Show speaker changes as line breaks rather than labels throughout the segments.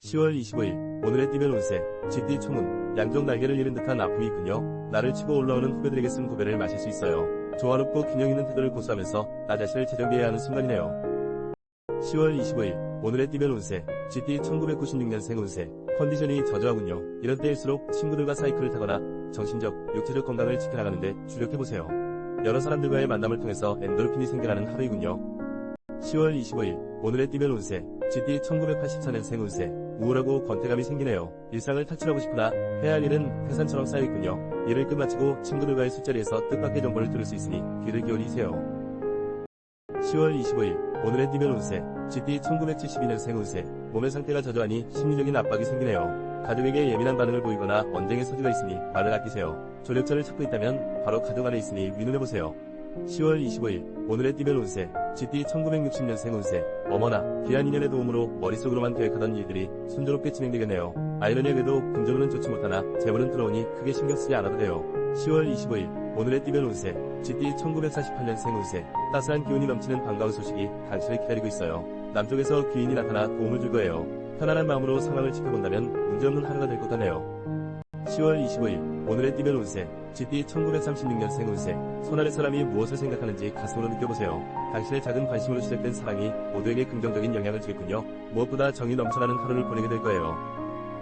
10월 25일 오늘의 띠별 운세 쥐띠 총은 양쪽 날개를 잃은 듯한 아픔이 있군요. 나를 치고 올라오는 후배들에게 쓴 고배를 마실 수 있어요. 조화롭고 균형 있는 태도를 고수하면서 나 자신을 재정비해야 하는 순간이네요. 10월 25일 오늘의 띠별 운세 쥐띠 1996년생 운세 컨디션이 저조하군요. 이런 때일수록 친구들과 사이클을 타거나 정신적, 육체적 건강을 지켜나가는데 주력해보세요. 여러 사람들과의 만남을 통해서 엔도르핀이 생겨나는 하루이군요. 10월 25일 오늘의 띠별 운세 쥐띠 1984년생 운세 우울하고 권태감이 생기네요. 일상을 탈출하고 싶으나 해야 할 일은 태산처럼 쌓여있군요. 일을 끝마치고 친구들과의 술자리에서 뜻밖의 정보를 들을 수 있으니 귀를 기울이세요. 10월 25일 오늘의 띠별 운세 쥐띠 1972년생 운세 몸의 상태가 저조하니 심리적인 압박이 생기네요. 가족에게 예민한 반응을 보이거나 언쟁의 소지가 있으니 말을 아끼세요. 조력자를 찾고 있다면 바로 가족 안에 있으니 의논해보세요. 10월 25일 오늘의 띠별 운세 쥐띠 1960년생 운세 어머나 귀한 인연의 도움으로 머릿속으로만 계획하던 일들이 순조롭게 진행되겠네요. 아이러니하게도 금전운은 좋지 못하나 재물은 들어오니 크게 신경쓰지 않아도 돼요. 10월 25일 오늘의 띠별 운세 쥐띠 1948년생 운세 따스한 기운이 넘치는 반가운 소식이 당신을 기다리고 있어요. 남쪽에서 귀인이 나타나 도움을 줄 거예요. 편안한 마음으로 상황을 지켜본다면 문제없는 하루가 될 것 같네요. 10월 25일 오늘의 띠별 운세 쥐띠 1936년생 운세 손아래 사람이 무엇을 생각하는지 가슴으로 느껴보세요. 당신의 작은 관심으로 시작된 사랑이 모두에게 긍정적인 영향을 주겠군요. 무엇보다 정이 넘쳐나는 하루를 보내게 될 거예요.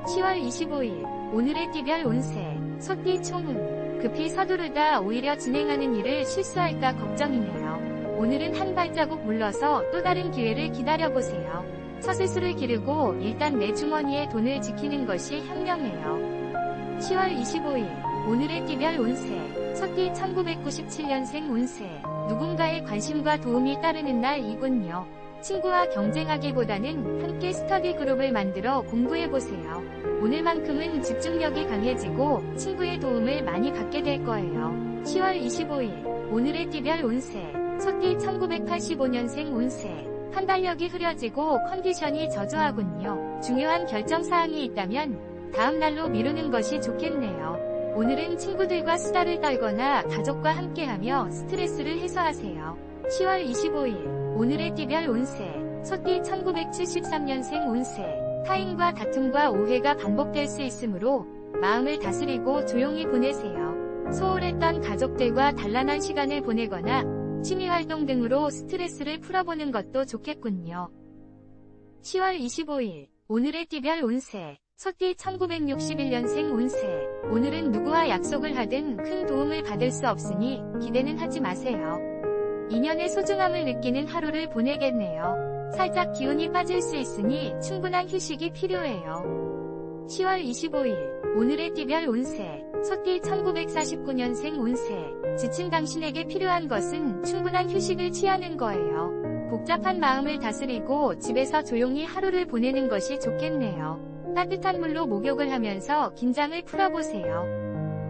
10월 25일 오늘의 띠별 운세 소띠 총운 급히 서두르다 오히려 진행하는 일을 실수할까 걱정이네요. 오늘은 한 발자국 물러서 또 다른 기회를 기다려보세요. 처세술을 기르고 일단 내 주머니에 돈을 지키는 것이 현명해요. 10월 25일 오늘의 띠별 운세 소띠 1997년생 운세 누군가의 관심과 도움이 따르는 날이군요. 친구와 경쟁하기보다는 함께 스터디 그룹을 만들어 공부해보세요. 오늘만큼은 집중력이 강해지고 친구의 도움을 많이 받게 될 거예요. 10월 25일 오늘의 띠별 운세 소띠 1985년생 운세 판단력이 흐려지고 컨디션이 저조하군요. 중요한 결정사항이 있다면 다음 날로 미루는 것이 좋겠네요. 오늘은 친구들과 수다를 떨거나 가족과 함께하며 스트레스를 해소하세요. 10월 25일 오늘의 띠별 운세 소띠 1973년생 운세 타인과 다툼과 오해가 반복될 수 있으므로 마음을 다스리고 조용히 보내세요. 소홀했던 가족들과 단란한 시간을 보내거나 취미활동 등으로 스트레스를 풀어보는 것도 좋겠군요. 10월 25일 오늘의 띠별 운세 소띠 1961년생 운세 오늘은 누구와 약속을 하든 큰 도움을 받을 수 없으니 기대는 하지 마세요. 인연의 소중함을 느끼는 하루를 보내겠네요. 살짝 기운이 빠질 수 있으니 충분한 휴식이 필요해요. 10월 25일 오늘의 띠별 운세 소띠 1949년생 운세 지친 당신에게 필요한 것은 충분한 휴식을 취하는 거예요. 복잡한 마음을 다스리고 집에서 조용히 하루를 보내는 것이 좋겠네요. 따뜻한 물로 목욕을 하면서 긴장을 풀어보세요.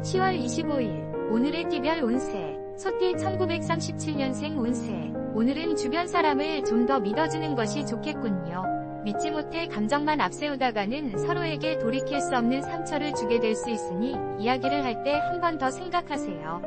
10월 25일 오늘의 띠별 운세 소띠 1937년생 운세 오늘은 주변 사람을 좀 더 믿어주는 것이 좋겠군요. 믿지 못해 감정만 앞세우다가는 서로에게 돌이킬 수 없는 상처를 주게 될 수 있으니 이야기를 할 때 한 번 더 생각하세요.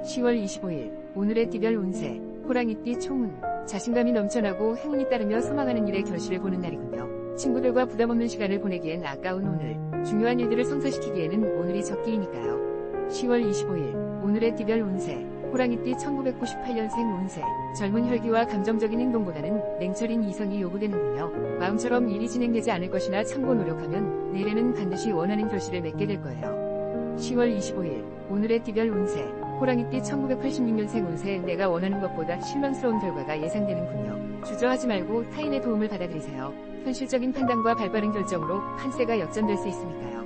10월 25일 오늘의 띠별 운세 호랑이띠 총운 자신감이 넘쳐나고 행운이 따르며 소망하는 일의 결실을 보는 날이군요. 친구들과 부담없는 시간을 보내기엔 아까운 오늘 중요한 일들을 성사시키기에는 오늘이 적기이니까요. 10월 25일 오늘의 띠별 운세 호랑이띠 1998년생 운세 젊은 혈기와 감정적인 행동보다는 냉철인 이성이 요구되는군요. 마음처럼 일이 진행되지 않을 것이나 참고 노력하면 내일에는 반드시 원하는 결실을 맺게 될 거예요. 10월 25일 오늘의 띠별 운세 호랑이띠 1986년생 운세 내가 원하는 것보다 실망스러운 결과가 예상되는군요. 주저하지 말고 타인의 도움을 받아들이세요. 현실적인 판단과 발빠른 결정으로 판세가 역전될 수 있으니까요.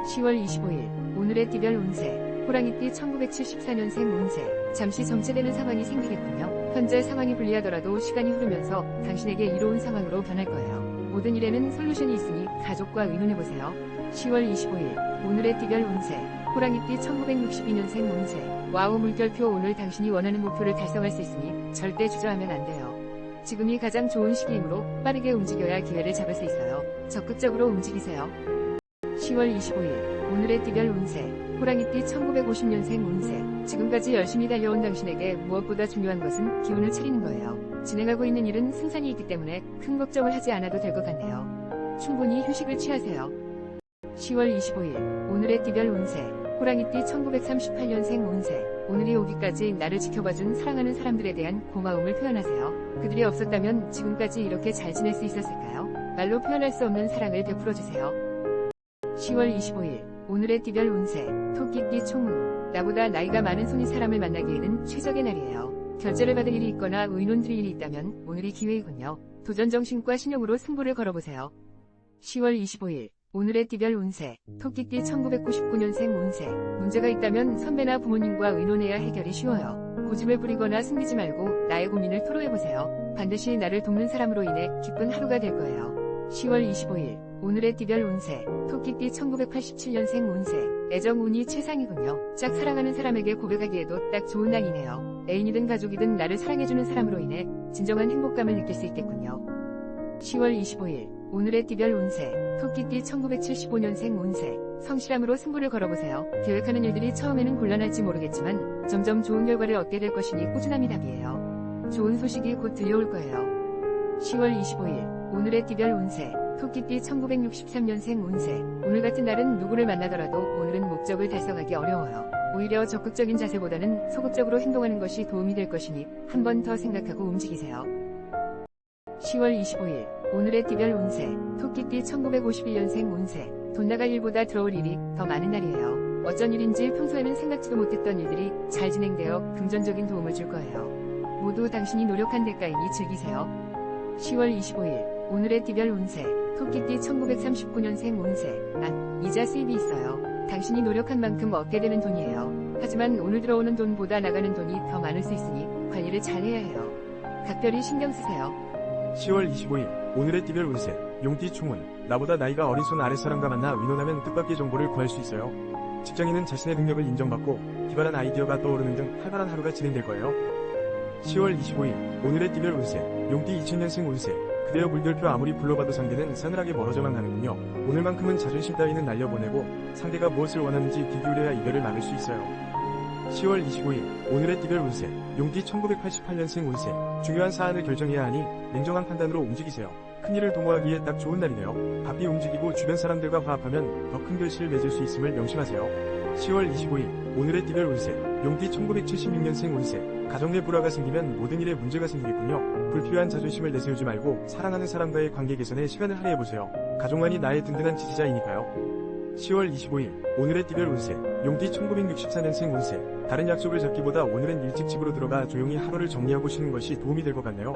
10월 25일 오늘의 띠별 운세 호랑이띠 1974년생 운세 잠시 정체되는 상황이 생기겠군요. 현재 상황이 불리하더라도 시간이 흐르면서 당신에게 이로운 상황으로 변할 거예요. 모든 일에는 솔루션이 있으니 가족과 의논해보세요. 10월 25일 오늘의 띠별 운세 호랑이띠 1962년생 운세 와우 물결표 오늘 당신이 원하는 목표를 달성할 수 있으니 절대 주저하면 안 돼요. 지금이 가장 좋은 시기이므로 빠르게 움직여야 기회를 잡을 수 있어요. 적극적으로 움직이세요. 10월 25일 오늘의 띠별 운세 호랑이띠 1950년생 운세 지금까지 열심히 달려온 당신에게 무엇보다 중요한 것은 기운을 차리는 거예요. 진행하고 있는 일은 승산이 있기 때문에 큰 걱정을 하지 않아도 될 것 같네요. 충분히 휴식을 취하세요. 10월 25일 오늘의 띠별 운세 호랑이띠 1938년생 운세 오늘이 오기까지 나를 지켜봐준 사랑하는 사람들에 대한 고마움을 표현하세요. 그들이 없었다면 지금까지 이렇게 잘 지낼 수 있었을까요? 말로 표현할 수 없는 사랑을 베풀어주세요. 10월 25일 오늘의 띠별 운세 토끼띠 총운 나보다 나이가 많은 손이 사람을 만나기에는 최적의 날이에요. 결제를 받을 일이 있거나 의논 드릴 일이 있다면 오늘이 기회이군요. 도전정신과 신용으로 승부를 걸어보세요. 10월 25일 오늘의 띠별 운세 토끼띠 1999년생 운세 문제가 있다면 선배나 부모님과 의논해야 해결이 쉬워요. 고집을 부리거나 숨기지 말고 나의 고민을 토로해보세요. 반드시 나를 돕는 사람으로 인해 기쁜 하루가 될 거예요. 10월 25일 오늘의 띠별 운세 토끼띠 1987년생 운세 애정 운이 최상이군요. 짝 사랑하는 사람에게 고백하기에도 딱 좋은 날이네요. 애인이든 가족이든 나를 사랑해주는 사람으로 인해 진정한 행복감을 느낄 수 있겠군요. 10월 25일 오늘의 띠별 운세 토끼띠 1975년생 운세 성실함으로 승부를 걸어보세요. 계획하는 일들이 처음에는 곤란할지 모르겠지만 점점 좋은 결과를 얻게 될 것이니 꾸준함이 답이에요. 좋은 소식이 곧 들려올 거예요. 10월 25일 오늘의 띠별 운세 토끼띠 1963년생 운세 오늘 같은 날은 누구를 만나더라도 오늘은 목적을 달성하기 어려워요. 오히려 적극적인 자세보다는 소극적으로 행동하는 것이 도움이 될 것이니 한 번 더 생각하고 움직이세요. 10월 25일 오늘의 띠별 운세 토끼띠 1951년생 운세 돈 나갈 일보다 들어올 일이 더 많은 날이에요. 어쩐 일인지 평소에는 생각지도 못했던 일들이 잘 진행되어 금전적인 도움을 줄 거예요. 모두 당신이 노력한 대가이니 즐기세요. 10월 25일 오늘의 띠별 운세 토끼띠 1939년생 운세 이자 수입이 있어요. 당신이 노력한 만큼 얻게 되는 돈이에요. 하지만 오늘 들어오는 돈보다 나가는 돈이 더 많을 수 있으니 관리를 잘 해야 해요. 각별히 신경 쓰세요.
10월 25일 오늘의 띠별 운세 용띠 총운 나보다 나이가 어린 손 아랫사람과 만나 의논하면 뜻밖의 정보를 구할 수 있어요. 직장인은 자신의 능력을 인정받고 기발한 아이디어가 떠오르는 등 활발한 하루가 진행될 거예요. 10월 25일 오늘의 띠별 운세 용띠 2000년생 운세 그대여 물결표 아무리 불러봐도 상대는 서늘하게 멀어져만 가는군요. 오늘만큼은 자존심 따위는 날려보내고 상대가 무엇을 원하는지 귀 기울여야 이별을 막을 수 있어요. 10월 25일 오늘의 띠별 운세 용띠 1988년생 운세 중요한 사안을 결정해야 하니 냉정한 판단으로 움직이세요. 큰일을 도모하기에 딱 좋은 날이네요. 바삐 움직이고 주변 사람들과 화합하면 더 큰 결실을 맺을 수 있음을 명심하세요. 10월 25일 오늘의 띠별 운세 용띠 1976년생 운세 가정 내 불화가 생기면 모든 일에 문제가 생기겠군요. 불필요한 자존심을 내세우지 말고 사랑하는 사람과의 관계 개선에 시간을 할애해보세요. 가족만이 나의 든든한 지지자이니까요. 10월 25일 오늘의 띠별 운세 용띠 1964년생 운세 다른 약속을 잡기보다 오늘은 일찍 집으로 들어가 조용히 하루를 정리하고 쉬는 것이 도움이 될 것 같네요.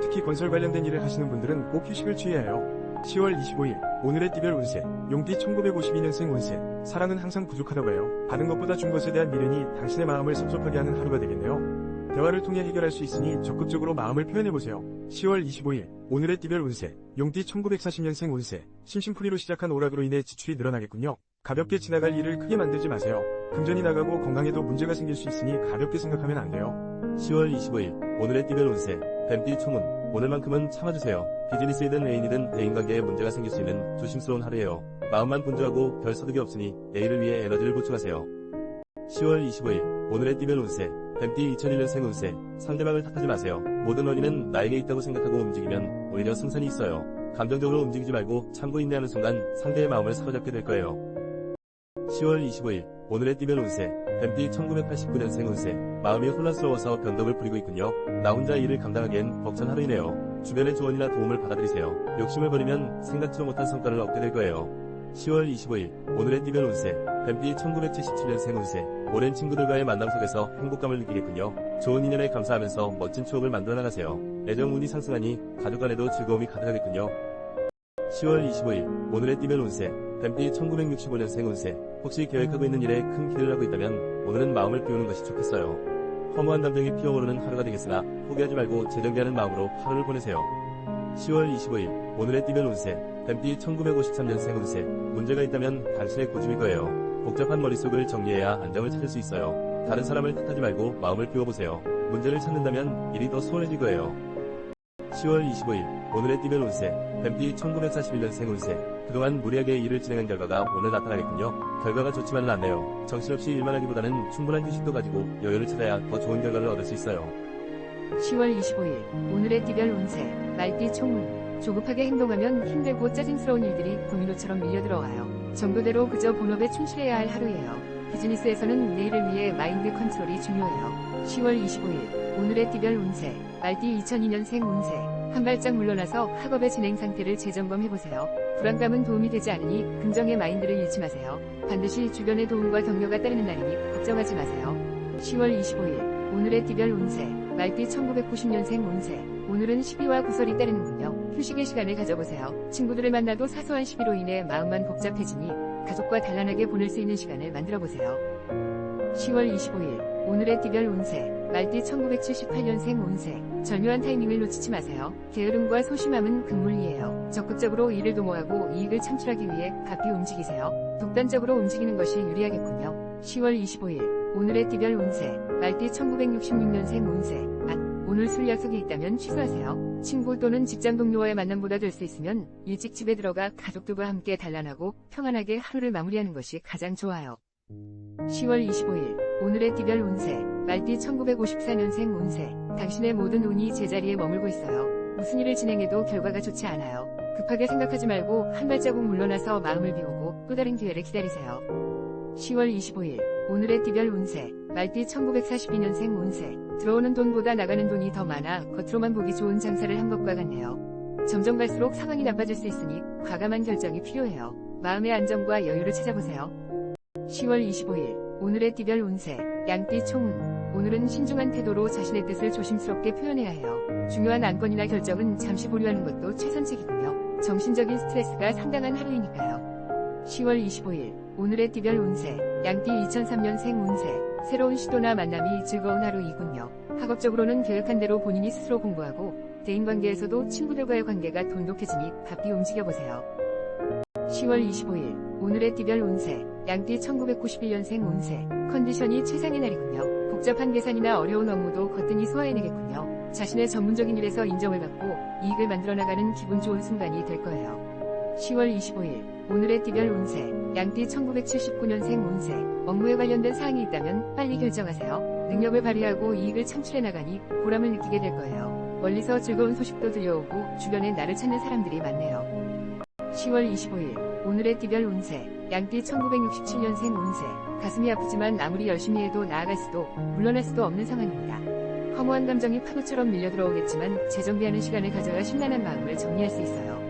특히 건설 관련된 일을 하시는 분들은 꼭 휴식을 취해야 해요. 10월 25일 오늘의 띠별 운세 용띠 1952년생 운세 사랑은 항상 부족하다고 해요. 받은 것보다 준 것에 대한 미련이 당신의 마음을 섭섭하게 하는 하루가 되겠네요. 대화를 통해 해결할 수 있으니 적극적으로 마음을 표현해보세요. 10월 25일 오늘의 띠별 운세 용띠 1940년생 운세 심심풀이로 시작한 오락으로 인해 지출이 늘어나겠군요. 가볍게 지나갈 일을 크게 만들지 마세요. 금전이 나가고 건강에도 문제가 생길 수 있으니 가볍게 생각하면 안 돼요.
10월 25일 오늘의 띠별 운세 뱀띠 총운 오늘만큼은 참아주세요. 비즈니스이든 애인이든 대인관계에 문제가 생길 수 있는 조심스러운 하루예요. 마음만 분주하고 별 서득이 없으니 내일을 위해 에너지를 보충하세요. 10월 25일 오늘의 띠별 운세 뱀띠 2001년생 운세 상대방을 탓하지 마세요. 모든 원인은 나에게 있다고 생각하고 움직이면 오히려 승산이 있어요. 감정적으로 움직이지 말고 참고 인내하는 순간 상대의 마음을 사로잡게 될 거예요. 10월 25일 오늘의 띠별 운세 뱀띠 1989년생 운세 마음이 혼란스러워서 변덕을 부리고 있군요. 나 혼자 일을 감당하기엔 벅찬 하루이네요. 주변의 조언이나 도움을 받아들이세요. 욕심을 버리면 생각지도 못한 성과를 얻게 될 거예요. 10월 25일 오늘의 띠별 운세 뱀띠 1977년생 운세 오랜 친구들과의 만남 속에서 행복감을 느끼겠군요. 좋은 인연에 감사하면서 멋진 추억을 만들어 나가세요. 애정 운이 상승하니 가족 간에도 즐거움이 가득하겠군요. 10월 25일 오늘의 띠별 운세 뱀띠 1965년생 운세 혹시 계획하고 있는 일에 큰 기대를 하고 있다면 오늘은 마음을 비우는 것이 좋겠어요. 허무한 감정이 피어오르는 하루가 되겠으나 포기하지 말고 재정비하는 마음으로 하루를 보내세요. 10월 25일 오늘의 띠별 운세 뱀띠 1953년생 운세 문제가 있다면 당신의 고집일 거예요. 복잡한 머릿속을 정리해야 안정을 찾을 수 있어요. 다른 사람을 탓하지 말고 마음을 비워보세요. 문제를 찾는다면 일이 더 수월해질 거예요. 10월 25일 오늘의 띠별 운세 뱀띠 1941년생 운세 그동안 무리하게 일을 진행한 결과가 오늘 나타나겠군요. 결과가 좋지만은 않네요. 정신없이 일만 하기보다는 충분한 휴식도 가지고 여유를 찾아야 더 좋은 결과를 얻을 수 있어요.
10월 25일 오늘의 띠별 운세 말띠 총운 조급하게 행동하면 힘들고 짜증스러운 일들이 도미노처럼 밀려들어와요. 정도대로 그저 본업에 충실해야 할 하루예요. 비즈니스에서는 내일을 위해 마인드 컨트롤이 중요해요. 10월 25일 오늘의 띠별 운세 말띠 2002년생 운세 한 발짝 물러나서 학업의 진행 상태를 재점검해보세요. 불안감은 도움이 되지 않으니 긍정의 마인드를 잃지 마세요. 반드시 주변의 도움과 격려가 따르는 날이니 걱정하지 마세요. 10월 25일 오늘의 띠별 운세 말띠 1990년생 운세 오늘은 시비와 구설이 따르는군요. 휴식의 시간을 가져보세요. 친구들을 만나도 사소한 시비로 인해 마음만 복잡해지니 가족과 단란하게 보낼 수 있는 시간을 만들어보세요. 10월 25일 오늘의 띠별 운세 말띠 1978년생 운세 절묘한 타이밍을 놓치지 마세요. 게으름과 소심함은 금물이에요. 적극적으로 일을 도모하고 이익을 창출하기 위해 바삐 움직이세요. 독단적으로 움직이는 것이 유리하겠군요. 10월 25일 오늘의 띠별 운세 말띠 1966년생 운세 오늘 술 약속이 있다면 취소하세요. 친구 또는 직장 동료와의 만남보다 될 수 있으면 일찍 집에 들어가 가족들과 함께 단란하고 평안하게 하루를 마무리하는 것이 가장 좋아요. 10월 25일 오늘의 띠별 운세 말띠 1954년생 운세 당신의 모든 운이 제자리에 머물고 있어요. 무슨 일을 진행해도 결과가 좋지 않아요. 급하게 생각하지 말고 한 발자국 물러나서 마음을 비우고 또 다른 기회를 기다리세요. 10월 25일 오늘의 띠별 운세 말띠 1942년생 운세 들어오는 돈보다 나가는 돈이 더 많아 겉으로만 보기 좋은 장사를 한 것과 같네요. 점점 갈수록 상황이 나빠질 수 있으니 과감한 결정이 필요해요. 마음의 안정과 여유를 찾아보세요. 10월 25일 오늘의 띠별 운세 양띠 총운 오늘은 신중한 태도로 자신의 뜻을 조심스럽게 표현해야 해요. 중요한 안건이나 결정은 잠시 보류하는 것도 최선책이군요. 정신적인 스트레스가 상당한 하루이니까요. 10월 25일 오늘의 띠별 운세 양띠 2003년생 운세 새로운 시도나 만남이 즐거운 하루이군요. 학업적으로는 계획한 대로 본인이 스스로 공부하고 대인관계에서도 친구들과의 관계가 돈독해지니 바삐 움직여보세요. 10월 25일 오늘의 띠별 운세 양띠 1991년생 운세 컨디션이 최상의 날이군요. 복잡한 계산이나 어려운 업무도 거뜬히 소화해내겠군요. 자신의 전문적인 일에서 인정을 받고 이익을 만들어나가는 기분 좋은 순간이 될 거예요. 10월 25일 오늘의 띠별 운세 양띠 1979년생 운세 업무에 관련된 사항이 있다면 빨리 결정하세요. 능력을 발휘하고 이익을 창출해 나가니 보람을 느끼게 될 거예요. 멀리서 즐거운 소식도 들려오고 주변에 나를 찾는 사람들이 많네요. 10월 25일 오늘의 띠별 운세 양띠 1967년생 운세 가슴이 아프지만 아무리 열심히 해도 나아갈 수도 물러날 수도 없는 상황입니다. 허무한 감정이 파도처럼 밀려들어오겠지만 재정비하는 시간을 가져야 심란한 마음을 정리할 수 있어요.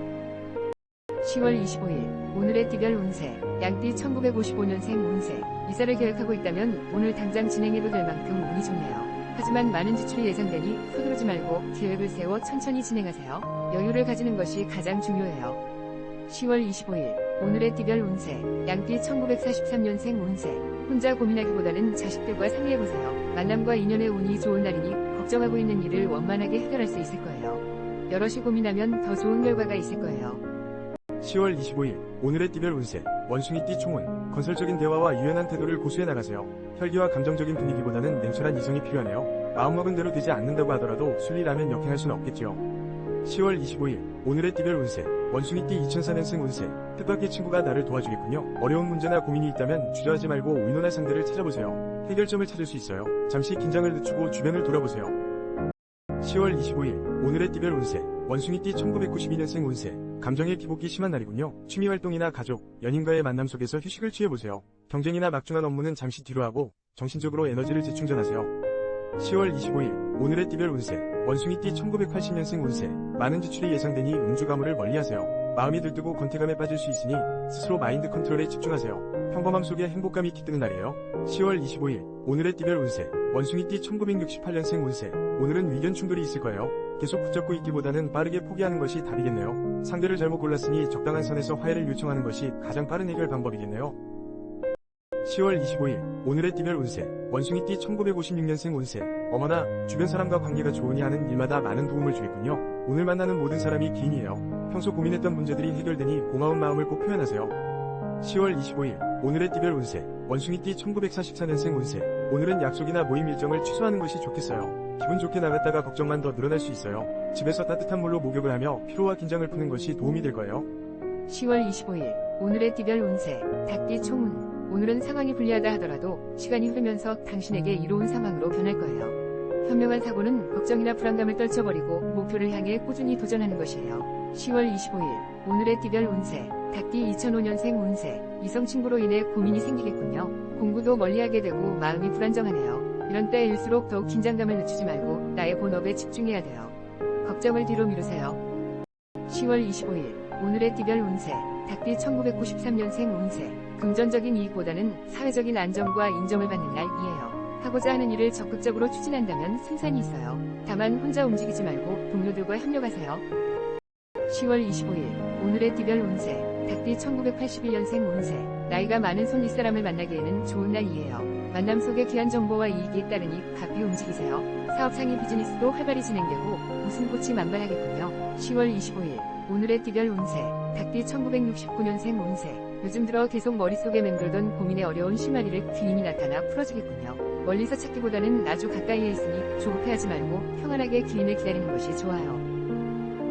10월 25일 오늘의 띠별 운세 양띠 1955년생 운세 이사를 계획하고 있다면 오늘 당장 진행해도 될 만큼 운이 좋네요. 하지만 많은 지출이 예상되니 서두르지 말고 계획을 세워 천천히 진행하세요. 여유를 가지는 것이 가장 중요해요. 10월 25일 오늘의 띠별 운세 양띠 1943년생 운세 혼자 고민하기보다는 자식들과 상의해보세요. 만남과 인연의 운이 좋은 날이니 걱정하고 있는 일을 원만하게 해결할 수 있을 거예요. 여럿이 고민하면 더 좋은 결과가 있을 거예요.
10월 25일 오늘의 띠별 운세 원숭이띠 총운 건설적인 대화와 유연한 태도를 고수해 나가세요. 혈기와 감정적인 분위기보다는 냉철한 이성이 필요하네요. 마음먹은 대로 되지 않는다고 하더라도 순리라면 역행할 수는 없겠지요. 10월 25일 오늘의 띠별 운세 원숭이띠 2004년생 운세 뜻밖의 친구가 나를 도와주겠군요. 어려운 문제나 고민이 있다면 주저하지 말고 의논할 상대를 찾아보세요. 해결점을 찾을 수 있어요. 잠시 긴장을 늦추고 주변을 돌아보세요. 10월 25일 오늘의 띠별 운세 원숭이띠 1992년생 운세 감정의 기복이 심한 날이군요. 취미활동이나 가족, 연인과의 만남 속에서 휴식을 취해보세요. 경쟁이나 막중한 업무는 잠시 뒤로 하고 정신적으로 에너지를 재충전하세요. 10월 25일 오늘의 띠별 운세 원숭이띠 1980년생 운세 많은 지출이 예상되니 음주 가물을 멀리하세요. 마음이 들뜨고 권태감에 빠질 수 있으니 스스로 마인드 컨트롤에 집중하세요. 평범함 속에 행복감이 깃드는 날이에요. 10월 25일 오늘의 띠별 운세 원숭이띠 1968년생 운세 오늘은 의견 충돌이 있을 거예요. 계속 붙잡고 있기보다는 빠르게 포기하는 것이 답이겠네요. 상대를 잘못 골랐으니 적당한 선에서 화해를 요청하는 것이 가장 빠른 해결 방법이겠네요. 10월 25일 오늘의 띠별 운세 원숭이띠 1956년생 운세 어머나 주변 사람과 관계가 좋으니 하는 일마다 많은 도움을 주겠군요. 오늘 만나는 모든 사람이 기인이에요. 평소 고민했던 문제들이 해결되니 고마운 마음을 꼭 표현하세요. 10월 25일 오늘의 띠별 운세 원숭이띠 1944년생 운세 오늘은 약속이나 모임 일정을 취소하는 것이 좋겠어요. 기분 좋게 나갔다가 걱정만 더 늘어날 수 있어요. 집에서 따뜻한 물로 목욕을 하며 피로와 긴장을 푸는 것이 도움이 될 거예요.
10월 25일 오늘의 띠별 운세 닭띠 총운 오늘은 상황이 불리하다 하더라도 시간이 흐르면서 당신에게 이로운 상황으로 변할 거예요. 현명한 사고는 걱정이나 불안감을 떨쳐버리고 목표를 향해 꾸준히 도전하는 것이에요. 10월 25일 오늘의 띠별 운세 닭띠 2005년생 운세 이성 친구로 인해 고민이 생기겠군요. 공부도 멀리하게 되고 마음이 불안정하네요. 이런 때일수록 더욱 긴장감을 늦추지 말고 나의 본업에 집중해야 돼요. 걱정을 뒤로 미루세요. 10월 25일 오늘의 띠별 운세 닭띠 1993년생 운세 금전적인 이익보다는 사회적인 안정과 인정을 받는 날이에요. 하고자 하는 일을 적극적으로 추진한다면 승산이 있어요. 다만 혼자 움직이지 말고 동료들과 협력하세요. 10월 25일 오늘의 띠별 운세 닭띠 1981년생 운세 나이가 많은 손 윗사람을 만나기에는 좋은 날이에요. 만남 속에 귀한 정보와 이익이 잇따르니 가비 움직이세요. 사업상의 비즈니스도 활발히 진행되고 웃음꽃이 만발하겠군요. 10월 25일 오늘의 띠별 운세 닭띠 1969년생 운세 요즘 들어 계속 머릿속에 맴돌던 고민의 어려운 실마리를 귀인이 나타나 풀어주겠군요. 멀리서 찾기보다는 아주 가까이에 있으니 조급해하지 말고 평안하게 귀인을 기다리는 것이 좋아요.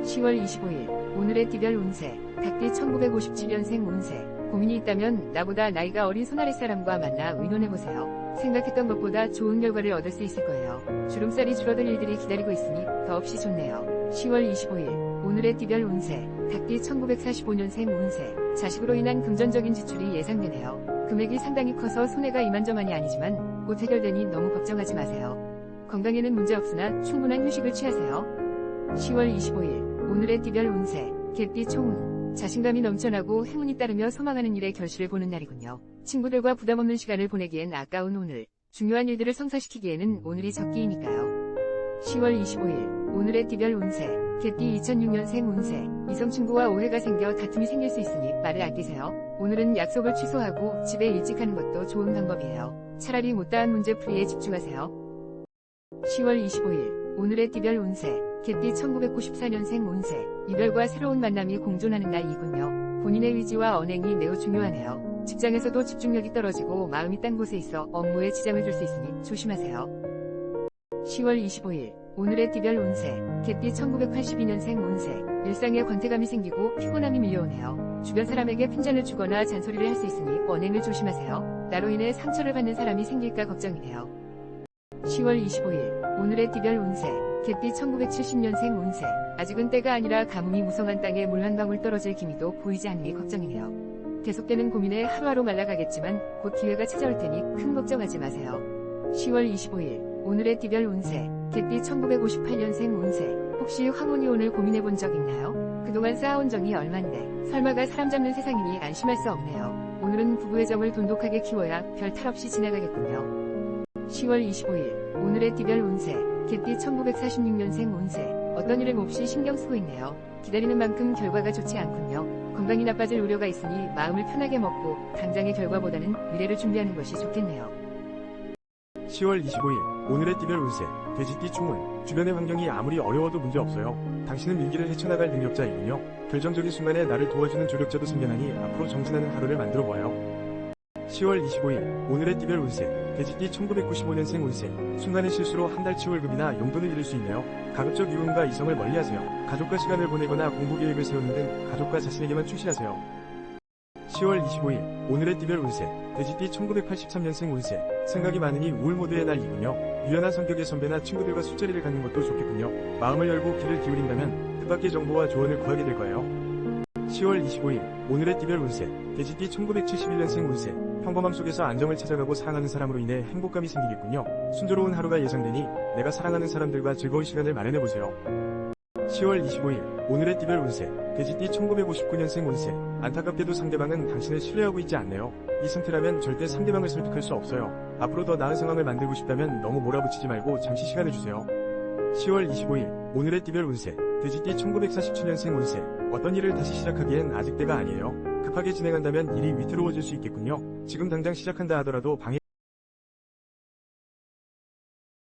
10월 25일 오늘의 띠별 운세 닭띠 1957년생 운세 고민이 있다면 나보다 나이가 어린 손아랫 사람과 만나 의논해보세요. 생각했던 것보다 좋은 결과를 얻을 수 있을 거예요. 주름살이 줄어들 일들이 기다리고 있으니 더없이 좋네요. 10월 25일 오늘의 띠별 운세 닭띠 1945년생 운세 자식으로 인한 금전적인 지출이 예상되네요. 금액이 상당히 커서 손해가 이만저만이 아니지만 곧 해결되니 너무 걱정하지 마세요. 건강에는 문제 없으나 충분한 휴식을 취하세요. 10월 25일 오늘의 띠별 운세 개띠 총운 자신감이 넘쳐나고 행운이 따르며 소망하는 일에 결실을 보는 날이군요. 친구들과 부담없는 시간을 보내기엔 아까운 오늘 중요한 일들을 성사시키기에는 오늘이 적기이니까요. 10월 25일 오늘의 띠별 운세 개띠 2006년생 운세 이성 친구와 오해가 생겨 다툼이 생길 수 있으니 말을 아끼세요. 오늘은 약속을 취소하고 집에 일찍 가는 것도 좋은 방법이에요. 차라리 못다한 문제 풀이에 집중하세요. 10월 25일 오늘의 띠별 운세 개띠 1994년생 운세 이별과 새로운 만남이 공존하는 날이군요. 본인의 의지와 언행이 매우 중요하네요. 직장에서도 집중력이 떨어지고 마음이 딴 곳에 있어 업무에 지장을 줄 수 있으니 조심하세요. 10월 25일 오늘의 띠별 운세 개띠 1982년생 운세 일상에 권태감이 생기고 피곤함이 밀려오네요. 주변 사람에게 핀잔을 주거나 잔소리를 할 수 있으니 언행을 조심하세요. 나로 인해 상처를 받는 사람이 생길까 걱정이네요. 10월 25일 오늘의 띠별 운세 개띠 1970년생 운세 아직은 때가 아니라 가뭄이 무성한 땅에 물 한 방울 떨어질 기미도 보이지 않으니 걱정이네요. 계속되는 고민에 하루하루 말라가겠지만 곧 기회가 찾아올 테니 큰 걱정하지 마세요. 10월 25일 오늘의 띠별 운세 개띠 1958년생 운세 혹시 황혼이 오늘 고민해본 적 있나요? 그동안 쌓아온 정이 얼만데 설마가 사람 잡는 세상이니 안심할 수 없네요. 오늘은 부부의 정을 돈독하게 키워야 별 탈 없이 지나가겠군요. 10월 25일 오늘의 띠별 운세 개띠 1946년생 운세 어떤 일을 몹시 신경 쓰고 있네요. 기다리는 만큼 결과가 좋지 않군요. 건강이 나빠질 우려가 있으니 마음을 편하게 먹고 당장의 결과보다는 미래를 준비하는 것이 좋겠네요.
10월 25일 오늘의 띠별 운세 돼지띠 총운 주변의 환경이 아무리 어려워도 문제없어요. 당신은 위기를 헤쳐나갈 능력자이군요. 결정적인 순간에 나를 도와주는 조력자도 생겨나니 앞으로 정진하는 하루를 만들어봐요. 10월 25일 오늘의 띠별 운세 돼지띠 1995년생 운세 순간의 실수로 한 달치 월급이나 용돈을 잃을 수 있네요. 가급적 유흥과 이성을 멀리하세요. 가족과 시간을 보내거나 공부 계획을 세우는 등 가족과 자신에게만 충실하세요. 10월 25일 오늘의 띠별 운세 돼지띠 1983년생 운세 생각이 많으니 우울 모드의 날이군요. 유연한 성격의 선배나 친구들과 술자리를 갖는 것도 좋겠군요. 마음을 열고 귀를 기울인다면 뜻밖의 정보와 조언을 구하게 될 거예요. 10월 25일 오늘의 띠별 운세 돼지띠 1971년생 운세 평범함 속에서 안정을 찾아가고 사랑하는 사람으로 인해 행복감이 생기겠군요. 순조로운 하루가 예상되니 내가 사랑하는 사람들과 즐거운 시간을 마련해보세요. 10월 25일 오늘의 띠별 운세 돼지띠 1959년생 운세 안타깝게도 상대방은 당신을 신뢰하고 있지 않네요. 이 상태라면 절대 상대방을 설득할 수 없어요. 앞으로 더 나은 상황을 만들고 싶다면 너무 몰아붙이지 말고 잠시 시간을 주세요. 10월 25일 오늘의 띠별 운세 돼지띠 1947년생 운세 어떤 일을 다시 시작하기엔 아직 때가 아니에요. 급하게 진행한다면 일이 위태로워질 수 있겠군요. 지금 당장 시작한다 하더라도 방해